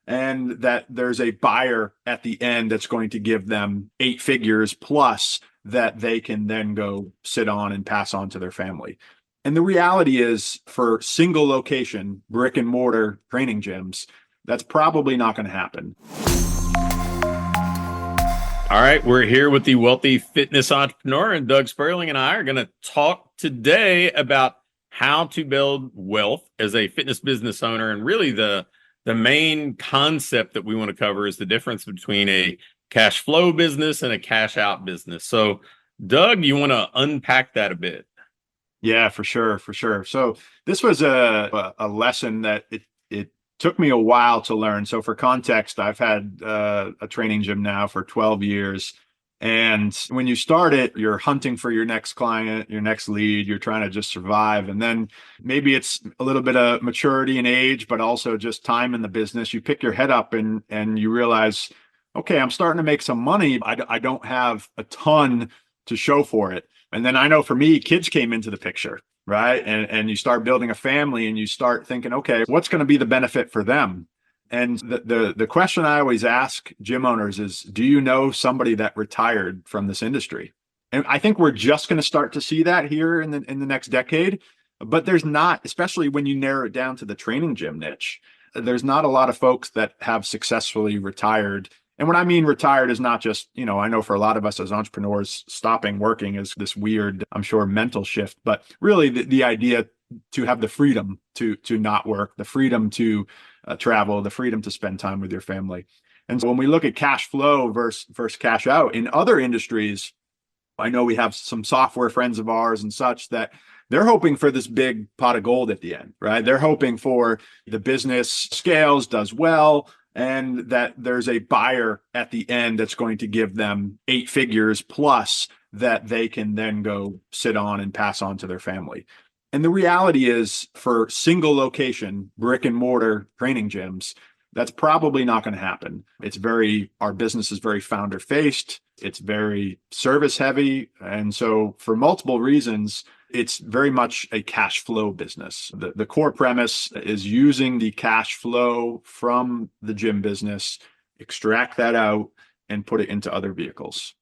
and that there's a buyer at the end that's going to give them 8 figures plus that they can then go sit on and pass on to their family. And the reality is, for single location, brick and mortar training gyms, that's probably not going to happen. All right, we're here with the wealthy fitness entrepreneur, and Doug Spurling and I are going to talk today about how to build wealth as a fitness business owner. And really the main concept that we want to cover is the difference between a cash flow business and a cash out business. So, Doug, you want to unpack that a bit? Yeah, for sure, for sure. So this was a lesson that it took me a while to learn. So for context, I've had a training gym now for 12 years. And when you start it, you're hunting for your next client, your next lead, you're trying to just survive. And then maybe it's a little bit of maturity and age, but also just time in the business. You pick your head up and you realize, okay, I'm starting to make some money. I don't have a ton to show for it. And then I know for me, kids came into the picture, right? And you start building a family and you start thinking, okay, what's going to be the benefit for them? And the question I always ask gym owners is, do you know somebody that retired from this industry? And I think we're just going to start to see that here in the next decade. But there's not, especially when you narrow it down to the training gym niche, there's not a lot of folks that have successfully retired. And what I mean retired is not just, I know for a lot of us as entrepreneurs, stopping working is this weird, I'm sure, mental shift, but really the idea to have the freedom to not work, the freedom to travel, the freedom to spend time with your family. And so when we look at cash flow versus cash out in other industries, I know we have some software friends of ours and such that they're hoping for this big pot of gold at the end, right? They're hoping for the business scales, does well, and that there's a buyer at the end that's going to give them 8 figures plus that they can then go sit on and pass on to their family. And the reality is, for single location, brick and mortar training gyms, that's probably not going to happen. Our business is very founder faced. It's very service heavy. And so for multiple reasons, it's very much a cash flow business. The core premise is using the cash flow from the gym business, extract that out and put it into other vehicles.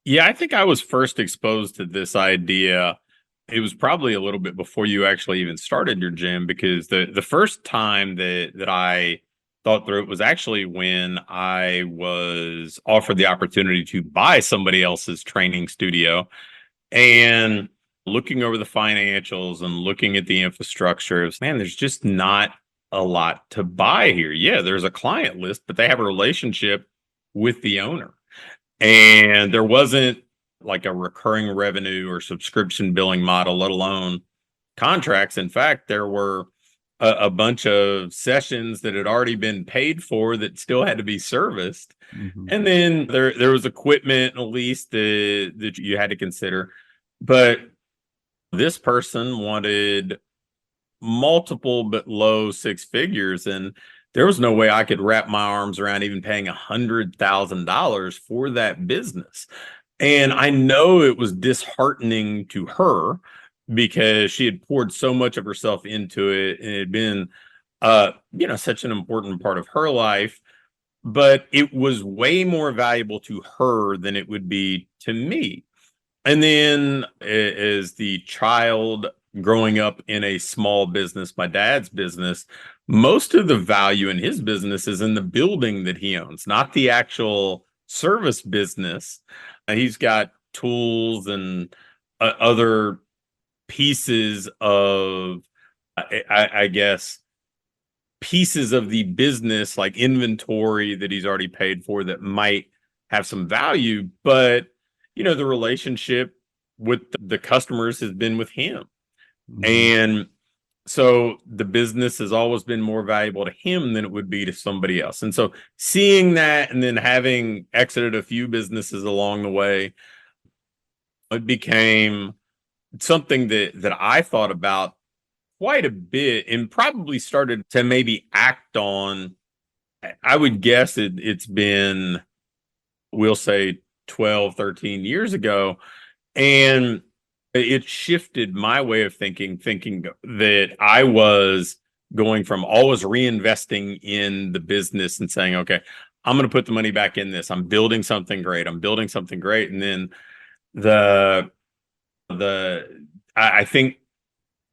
Yeah, I think I was first exposed to this idea. It was probably a little bit before you actually even started your gym, because the first time that I thought through it was actually when I was offered the opportunity to buy somebody else's training studio, and looking over the financials and looking at the infrastructure. Man, there's just not a lot to buy here. Yeah, there's a client list, but they have a relationship with the owner. And there wasn't like a recurring revenue or subscription billing model, let alone contracts. In fact, there were a bunch of sessions that had already been paid for that still had to be serviced. Mm-hmm. And then there was equipment, at least, that you had to consider. But this person wanted multiple but low 6 figures, and there was no way I could wrap my arms around even paying $100,000 for that business. And I know it was disheartening to her because she had poured so much of herself into it, and it had been such an important part of her life. But it was way more valuable to her than it would be to me. And then, as the child growing up in a small business, my dad's business, most of the value in his business is in the building that he owns, not the actual service business. He's got tools and other pieces of, I guess, pieces of the business, like inventory that he's already paid for, that might have some value. But the relationship with the customers has been with him. Mm-hmm. And so the business has always been more valuable to him than it would be to somebody else. And so seeing that, and then having exited a few businesses along the way, it became something that I thought about quite a bit, and probably started to maybe act on. I would guess it's been, we'll say, 12, 13 years ago. And it shifted my way of thinking that I was going from always reinvesting in the business and saying, okay, I'm going to put the money back in this. I'm building something great. I'm building something great. And then the I think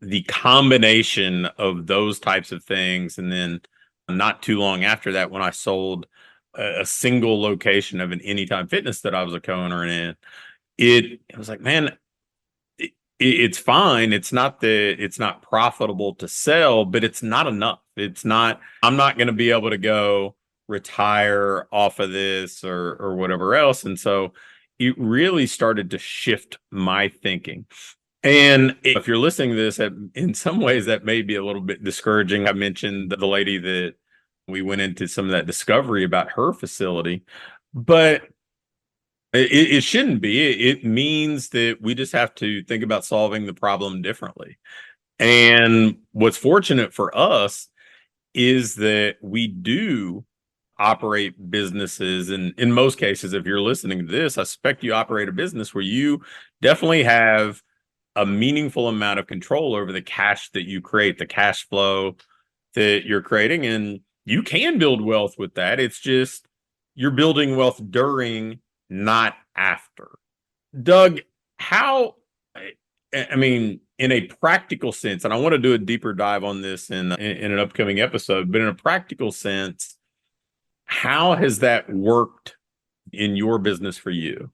the combination of those types of things, and then not too long after that, when I sold a single location of an Anytime Fitness that I was a co-owner in, it was like, man, it's fine. It's not profitable to sell, but it's not enough. It's not, I'm not going to be able to go retire off of this or whatever else. And so it really started to shift my thinking. And if you're listening to this, in some ways, that may be a little bit discouraging. I mentioned the lady that we went into some of that discovery about her facility, but it shouldn't be. It means that we just have to think about solving the problem differently. And what's fortunate for us is that we do operate businesses. And in most cases, if you're listening to this, I suspect you operate a business where you definitely have a meaningful amount of control over the cash that you create, the cash flow that you're creating. And you can build wealth with that. It's just you're building wealth during, not after. Doug, how, I mean, in a practical sense, and I want to do a deeper dive on this in an upcoming episode, but in a practical sense, how has that worked in your business for you?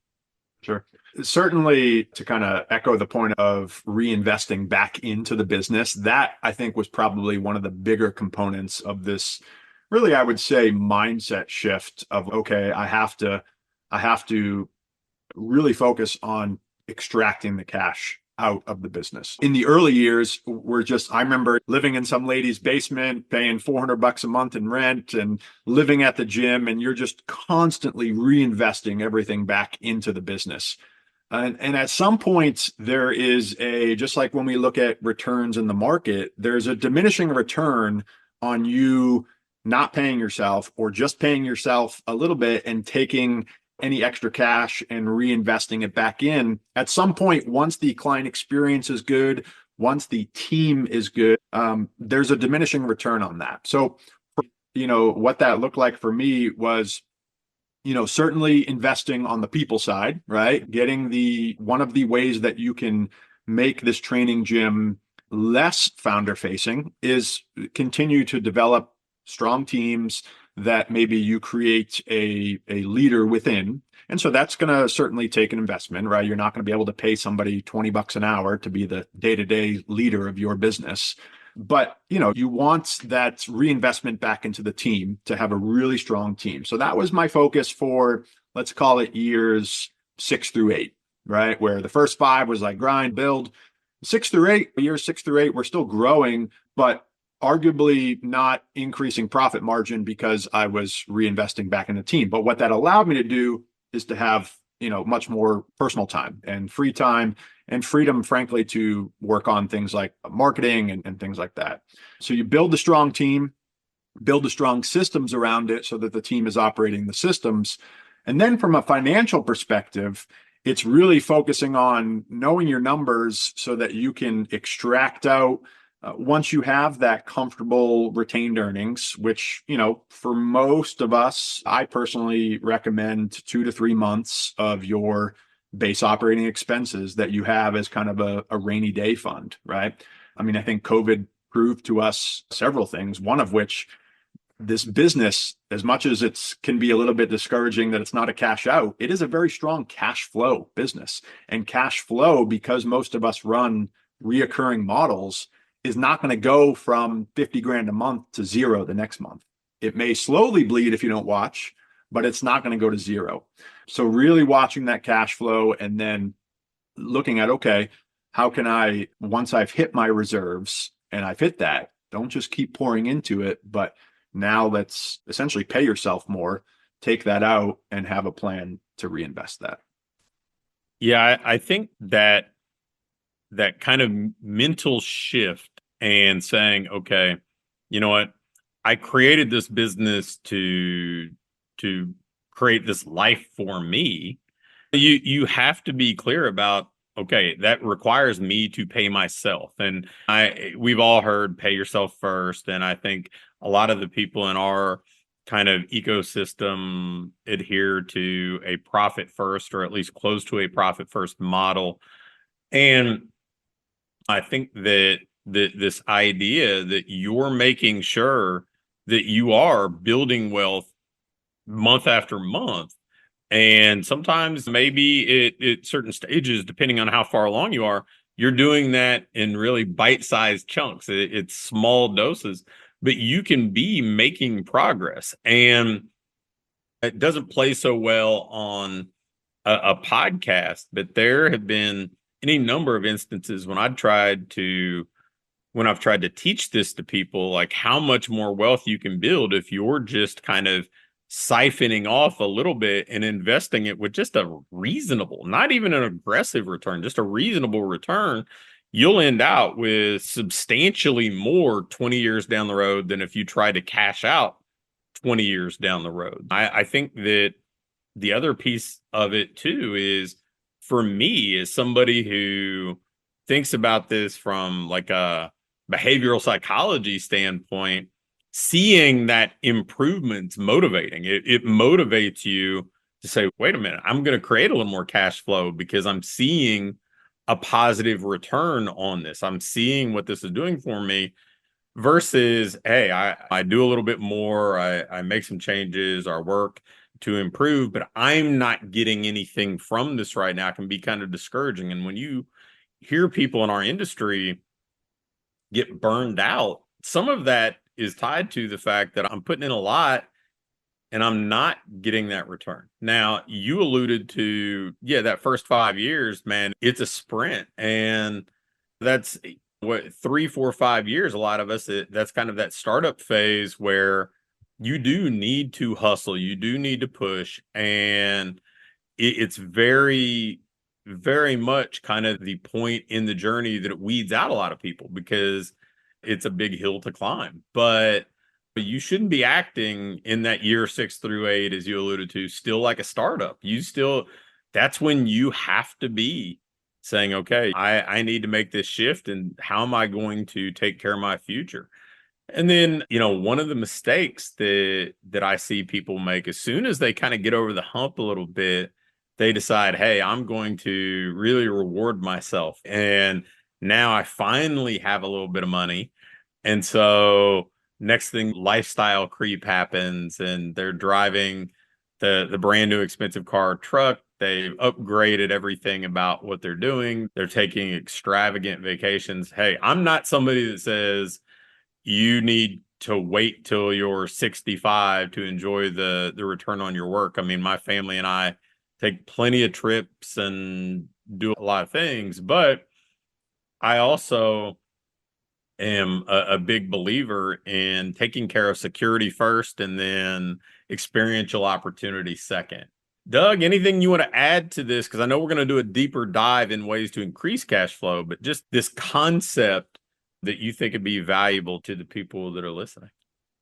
Sure. Certainly, to kind of echo the point of reinvesting back into the business, that I think was probably one of the bigger components of this, really, I would say, mindset shift of, okay, I have to really focus on extracting the cash out of the business. In the early years, I remember living in some lady's basement, paying $400 a month in rent and living at the gym, and you're just constantly reinvesting everything back into the business. And at some point, there is just like when we look at returns in the market, there's a diminishing return on you not paying yourself or just paying yourself a little bit and taking any extra cash and reinvesting it back in. At some point, once the client experience is good, once the team is good, there's a diminishing return on that. So, what that looked like for me was, certainly investing on the people side, right? Getting one of the ways that you can make this training gym less founder facing is continue to develop strong teams that maybe you create a leader within. And so that's going to certainly take an investment, right? You're not going to be able to pay somebody $20 an hour to be the day-to-day leader of your business. But, you want that reinvestment back into the team to have a really strong team. So that was my focus for, let's call it years 6 through 8, right? Where the first 5 was like grind, build. 6 through 8, years 6 through 8, we're still growing, but arguably not increasing profit margin because I was reinvesting back in the team. But what that allowed me to do is to have, much more personal time and free time and freedom, frankly, to work on things like marketing and things like that. So you build a strong team, build the strong systems around it so that the team is operating the systems. And then from a financial perspective, it's really focusing on knowing your numbers so that you can extract out once you have that comfortable retained earnings, which, for most of us, I personally recommend 2 to 3 months of your base operating expenses that you have as kind of a rainy day fund, right? I mean, I think COVID proved to us several things, one of which this business, as much as it can be a little bit discouraging that it's not a cash out, it is a very strong cash flow business. And cash flow, because most of us run reoccurring models, is not going to go from 50 grand a month to zero the next month. It may slowly bleed if you don't watch, but it's not going to go to zero. So really watching that cash flow and then looking at, okay, how can I, once I've hit my reserves and I've hit that, don't just keep pouring into it, but now let's essentially pay yourself more, take that out and have a plan to reinvest that. Yeah, I think that kind of mental shift and saying, okay, you know what? I created this business to create this life for me. You have to be clear about okay, that requires me to pay myself. And we've all heard pay yourself first. And I think a lot of the people in our kind of ecosystem adhere to a profit first, or at least close to a profit first model. And I think that this idea that you're making sure that you are building wealth month after month, and sometimes maybe at certain stages, depending on how far along you are, you're doing that in really bite-sized chunks. It's small doses, but you can be making progress. And it doesn't play so well on a podcast, but there have been any number of instances when I've tried to teach this to people, like how much more wealth you can build if you're just kind of siphoning off a little bit and investing it with just a reasonable, not even an aggressive return, just a reasonable return. You'll end out with substantially more 20 years down the road than if you try to cash out 20 years down the road. I think that the other piece of it too is, for me, as somebody who thinks about this from like a behavioral psychology standpoint, seeing that improvement's motivating. It motivates you to say, wait a minute, I'm going to create a little more cash flow because I'm seeing a positive return on this. I'm seeing what this is doing for me versus, hey, I do a little bit more, I make some changes, our work to improve, but I'm not getting anything from this right now. It can be kind of discouraging. And when you hear people in our industry get burned out, some of that is tied to the fact that I'm putting in a lot and I'm not getting that return. Now, you alluded to, yeah, that first 5 years, man, it's a sprint. And that's what, 3, 4, 5 years, a lot of us, that's kind of that startup phase where you do need to hustle, you do need to push. And it's very, very much kind of the point in the journey that it weeds out a lot of people because it's a big hill to climb. But you shouldn't be acting in that year 6 through 8, as you alluded to, still like a startup. That's when you have to be saying, okay, I need to make this shift, and how am I going to take care of my future? And then, one of the mistakes that I see people make as soon as they kind of get over the hump a little bit, they decide, hey, I'm going to really reward myself. And now I finally have a little bit of money. And so next thing, lifestyle creep happens, and they're driving the brand new expensive car or truck. They've upgraded everything about what they're doing. They're taking extravagant vacations. Hey, I'm not somebody that says you need to wait till you're 65 to enjoy the return on your work. I mean, my family and I take plenty of trips and do a lot of things, but I also am a big believer in taking care of security first and then experiential opportunity second. Doug, anything you want to add to this? Because I know we're going to do a deeper dive in ways to increase cash flow, but just this concept that you think would be valuable to the people that are listening.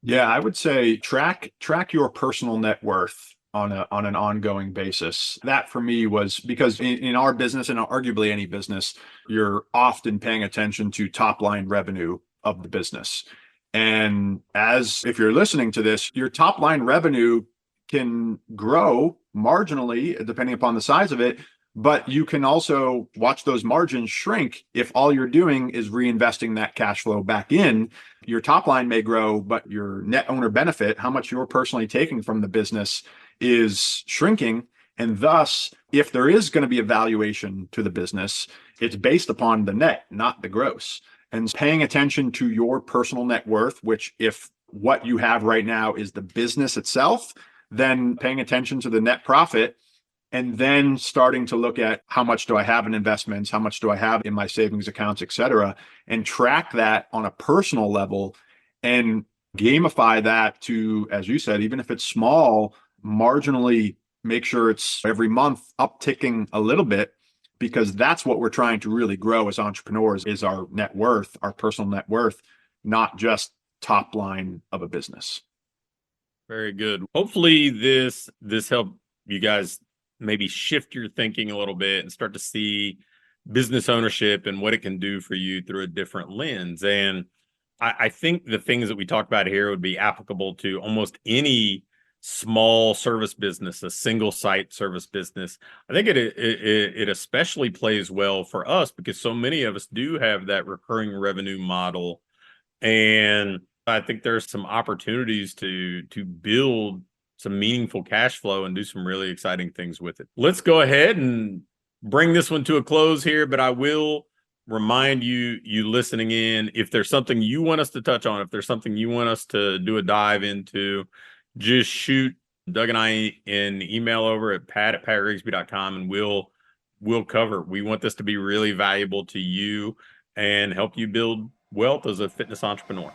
Yeah, I would say track your personal net worth on an ongoing basis. That for me was because in our business, and arguably any business, you're often paying attention to top line revenue of the business. And as if you're listening to this, your top line revenue can grow marginally depending upon the size of it, but you can also watch those margins shrink if all you're doing is reinvesting that cash flow back in. Your top line may grow, but your net owner benefit, how much you're personally taking from the business, is shrinking. And thus, if there is going to be a valuation to the business, it's based upon the net, not the gross. And paying attention to your personal net worth, which if what you have right now is the business itself, then paying attention to the net profit, and then starting to look at how much do I have in investments, how much do I have in my savings accounts, et cetera, and track that on a personal level and gamify that to, as you said, even if it's small, marginally make sure it's every month upticking a little bit, because that's what we're trying to really grow as entrepreneurs is our net worth, our personal net worth, not just top line of a business. Very good. Hopefully this helped you guys maybe shift your thinking a little bit and start to see business ownership and what it can do for you through a different lens. And I think the things that we talked about here would be applicable to almost any small service business, a single site service business. I think it especially plays well for us because so many of us do have that recurring revenue model, and I think there's some opportunities to build some meaningful cash flow and do some really exciting things with it. Let's go ahead and bring this one to a close here, but I will remind you listening in, if there's something you want us to touch on, if there's something you want us to do a dive into, just shoot Doug and I an email over at pat@rigsby.com, and we'll cover. We want this to be really valuable to you and help you build wealth as a fitness entrepreneur.